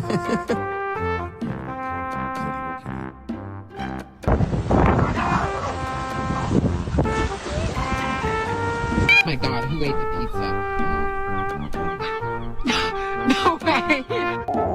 Oh my god, who ate the pizza? No way!